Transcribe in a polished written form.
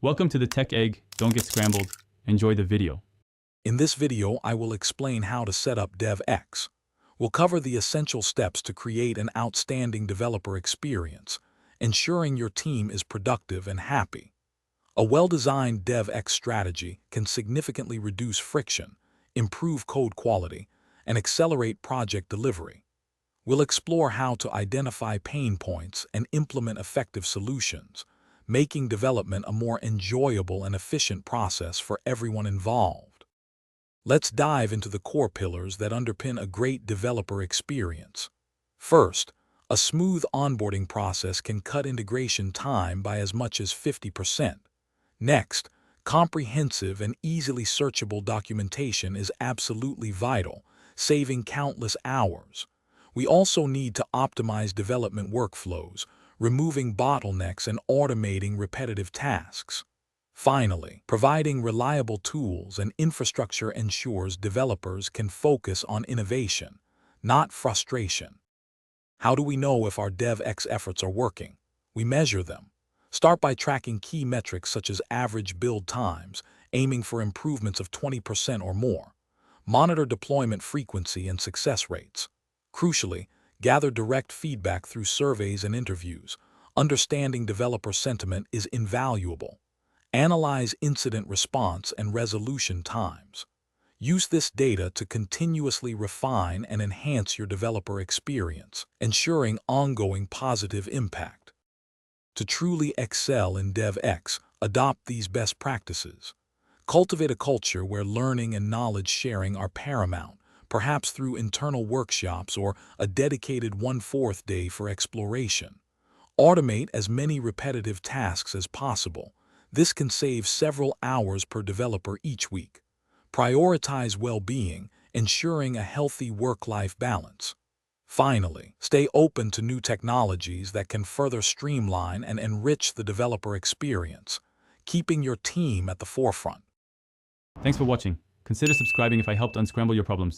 Welcome to the Tech Egg. Don't get scrambled. Enjoy the video. In this video, I will explain how to set up Devex. We'll cover the essential steps to create an outstanding developer experience, ensuring your team is productive and happy. A well-designed Devex strategy can significantly reduce friction, improve code quality, and accelerate project delivery. We'll explore how to identify pain points and implement effective solutions, making development a more enjoyable and efficient process for everyone involved. Let's dive into the core pillars that underpin a great developer experience. First, a smooth onboarding process can cut integration time by as much as 50%. Next, comprehensive and easily searchable documentation is absolutely vital, saving countless hours. We also need to optimize development workflows, removing bottlenecks and automating repetitive tasks. Finally, providing reliable tools and infrastructure ensures developers can focus on innovation, not frustration. How do we know if our Devex efforts are working? We measure them. Start by tracking key metrics such as average build times, aiming for improvements of 20% or more. Monitor deployment frequency and success rates. Crucially, gather direct feedback through surveys and interviews. Understanding developer sentiment is invaluable. Analyze incident response and resolution times. Use this data to continuously refine and enhance your developer experience, ensuring ongoing positive impact. To truly excel in Devex, adopt these best practices. Cultivate a culture where learning and knowledge sharing are paramount, perhaps through internal workshops or a dedicated 1/4 day for exploration. Automate as many repetitive tasks as possible. This can save several hours per developer each week. Prioritize well-being, ensuring a healthy work-life balance. Finally, stay open to new technologies that can further streamline and enrich the developer experience, keeping your team at the forefront. Thanks for watching. Consider subscribing if I helped unscramble your problems.